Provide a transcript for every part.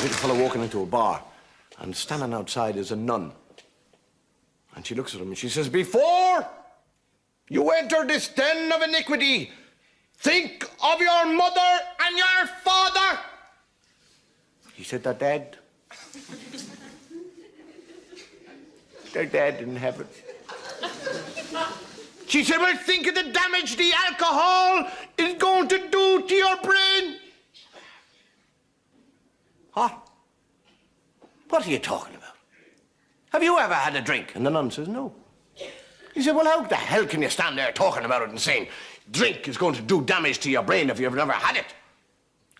meet a fellow walking into a bar, and standing outside is a nun. And she looks at him and she says, "Before you enter this den of iniquity, think of your mother and your father." He said, "They're dead." "They're dead in heaven." She said, "Well, think of the damage the alcohol is going to do to your brain." "Huh? What are you talking about? Have you ever had a drink?" And the nun says, "No." He said, "Well, how the hell can you stand there talking about it and saying drink is going to do damage to your brain if you've never had it?"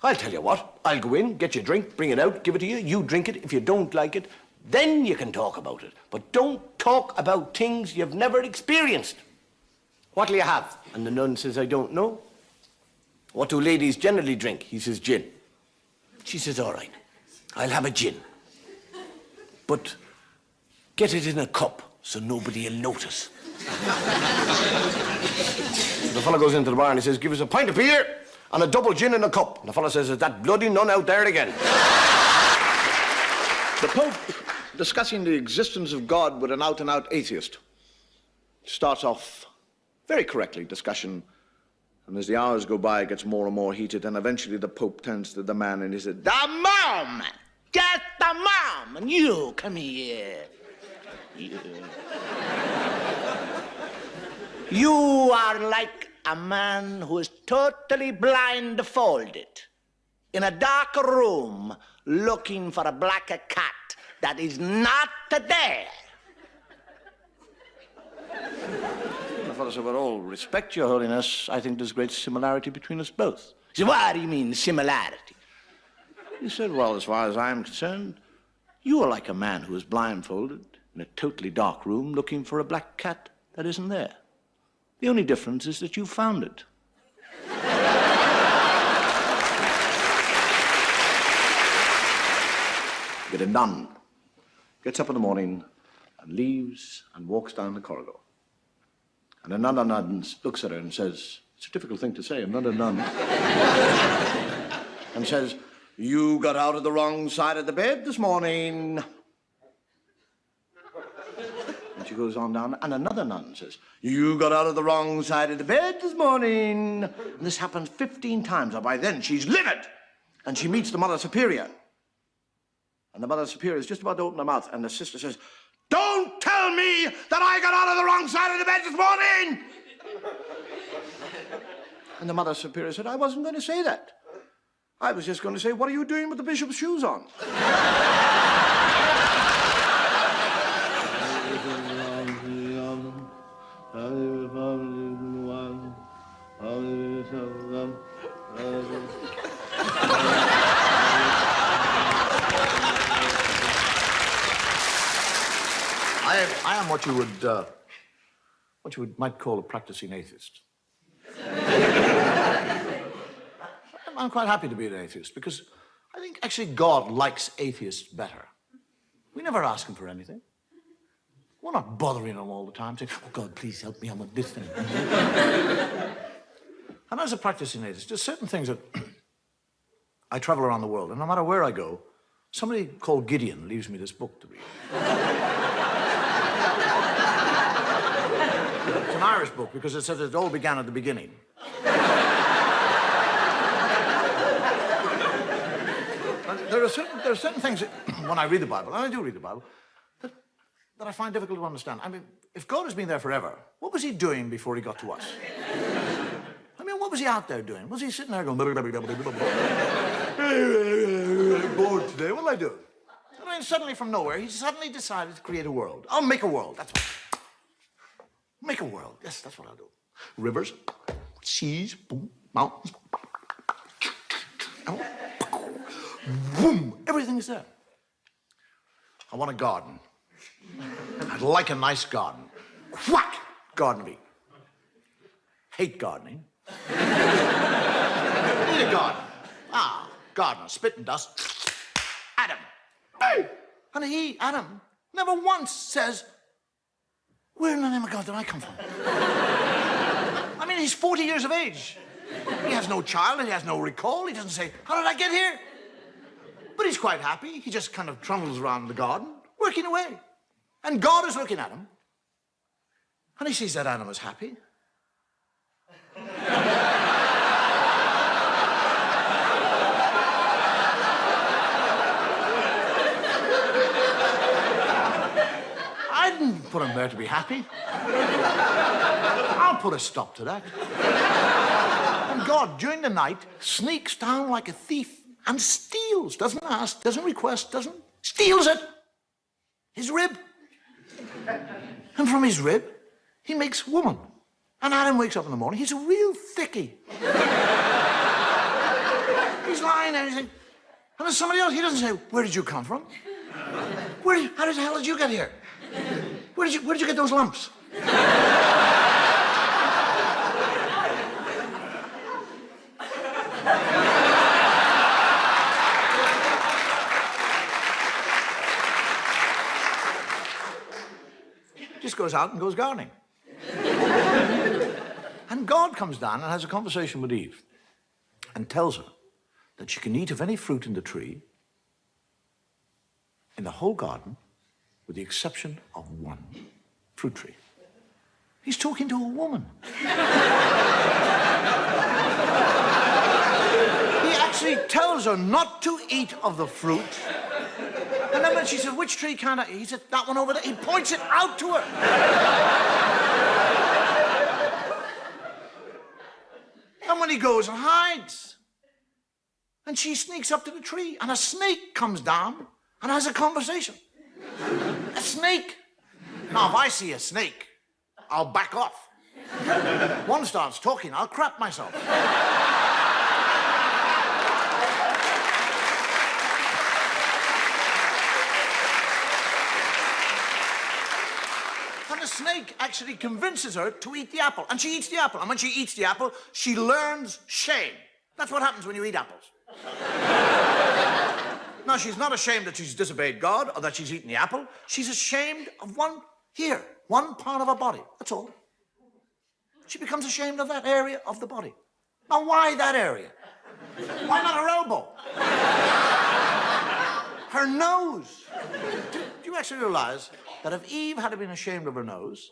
"I'll tell you what, I'll go in, get your drink, bring it out, give it to you, you drink it. If you don't like it, then you can talk about it. But don't talk about things you've never experienced. What'll you have?" And the nun says, "I don't know." "What do ladies generally drink?" He says, "Gin." She says, "All right, I'll have a gin. But get it in a cup so nobody will notice." So the fellow goes into the bar and he says, "Give us a pint of beer and a double gin in a cup." And the fellow says, "Is that bloody nun out there again?" The Pope, discussing the existence of God with an out-and-out atheist, starts off very correctly, discussion, and as the hours go by, it gets more and more heated, and eventually the Pope turns to the man and he said, "The mom! Get the mom! And you, come here. You are like a man who is totally blindfolded in a dark room looking for a black cat that is not there." The fellow said, "With all respect, Your Holiness, I think there's great similarity between us both." He said, "What do you mean, similarity?" He said, "Well, as far as I'm concerned, you are like a man who is blindfolded in a totally dark room looking for a black cat that isn't there. The only difference is that you found it." Get a nun, gets up in the morning and leaves and walks down the corridor. And another nun looks at her and says, it's a difficult thing to say, another nun, and says, "You got out of the wrong side of the bed this morning." And she goes on down, and another nun says, "You got out of the wrong side of the bed this morning." And this happens 15 times, and by then she's livid, and she meets the Mother Superior. And the Mother Superior is just about to open her mouth, and the sister says, "Don't tell me that I got out of the wrong side of the bed this morning!" And the Mother Superior said, "I wasn't going to say that. I was just going to say, what are you doing with the bishop's shoes on?" I am what you might call a practicing atheist. I'm quite happy to be an atheist because I think actually God likes atheists better. We never ask him for anything. We're not bothering him all the time saying, "Oh God, please help me, I want this thing." And as a practicing atheist, there's certain things that I travel around the world, and no matter where I go, somebody called Gideon leaves me this book to read. It's an Irish book because it says it all began at the beginning. There are certain things that, when I read the Bible, and I do read the Bible, that I find difficult to understand. I mean, if God has been there forever, what was he doing before he got to us? I mean, what was he out there doing? Was he sitting there going, "I'm bored today, what'll I do?" I mean, suddenly from nowhere, he suddenly decided to create a world. I'll make a world, that's what. Make a world, yes, that's what I'll do. Rivers, seas, boom, mountains. Boom, everything is there. I want a garden. I'd like a nice garden. Whack! Garden me. Hate gardening. Need a garden. Garden, spit and dust. Adam. Hey! And he, Adam, never once says, "Where in the name of God did I come from?" I mean, he's 40 years of age. He has no child, he has no recall. He doesn't say, "How did I get here?" But he's quite happy. He just kind of trundles around the garden, working away. And God is looking at him. And he sees that Adam is happy. I didn't put him there to be happy. I'll put a stop to that. And God, during the night, sneaks down like a thief and steals, doesn't ask, doesn't request, steals it. His rib. And from his rib, he makes woman. And Adam wakes up in the morning, he's a real thickie. He's lying there, and there's somebody else, he doesn't say, where did you come from? How the hell did you get here? Where did you get those lumps? Just goes out and goes gardening. And God comes down and has a conversation with Eve and tells her that she can eat of any fruit in the tree in the whole garden with the exception of one fruit tree. He's talking to a woman. He actually tells her not to eat of the fruit. And then when she said, which tree can't I eat? He said, that one over there. He points it out to her. And when he goes and hides, and she sneaks up to the tree, and a snake comes down and has a conversation. A snake. Now, if I see a snake, I'll back off. One starts talking, I'll crap myself. And the snake actually convinces her to eat the apple. And she eats the apple. And when she eats the apple, she learns shame. That's what happens when you eat apples. Now, she's not ashamed that she's disobeyed God or that she's eaten the apple. She's ashamed of one part of her body. That's all. She becomes ashamed of that area of the body. Now, why that area? Why not her elbow? Her nose. Do you actually realize that if Eve had been ashamed of her nose,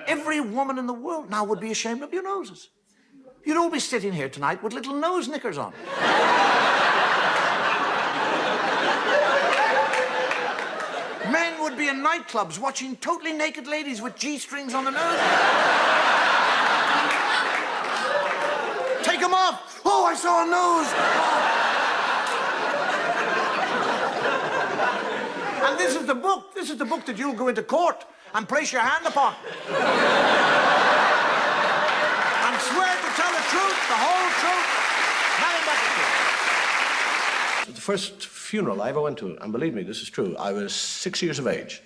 every woman in the world now would be ashamed of your noses? You'd all be sitting here tonight with little nose knickers on. Men would be in nightclubs watching totally naked ladies with G-strings on their nose. Take them off. Oh, I saw a nose. Oh. And this is the book. This is the book that you'll go into court and place your hand upon. And swear to tell the truth, the whole truth, nothing but the truth. The first funeral I ever went to, and believe me, this is true, I was 6 years of age.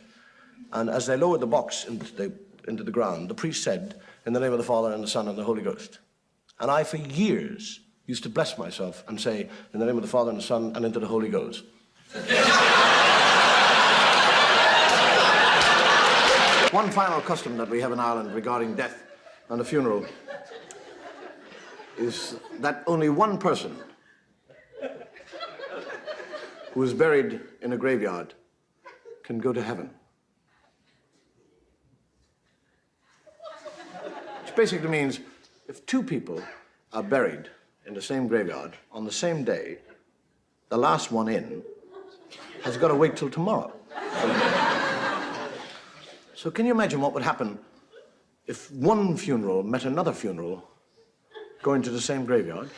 And as they lowered the box into the ground, the priest said, in the name of the Father and the Son and the Holy Ghost. And I, for years, used to bless myself and say, in the name of the Father and the Son and into the Holy Ghost. One final custom that we have in Ireland regarding death and a funeral is that only one person who is buried in a graveyard can go to heaven. Which basically means if two people are buried in the same graveyard on the same day, the last one in has got to wait till tomorrow. So can you imagine what would happen if one funeral met another funeral going to the same graveyard?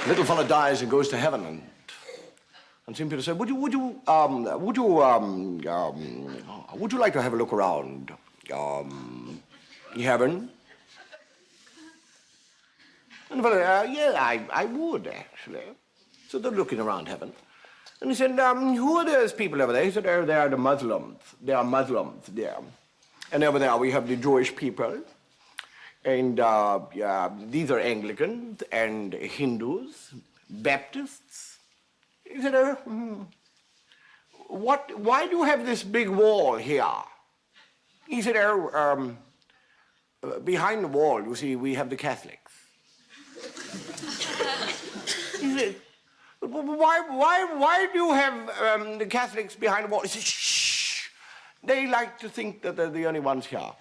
Little fella dies and goes to heaven, and St. Peter said, would you like to have a look around heaven? And the fellow, yeah, I would, actually. So they're looking around heaven. And he said, who are those people over there? He said, oh, they are the Muslims. They are Muslims there. And over there we have the Jewish people. And these are Anglicans and Hindus, Baptists. He said, why do you have this big wall here? He said, behind the wall, you see, we have the Catholics. He said, why do you have the Catholics behind the wall? He said, shh, they like to think that they're the only ones here.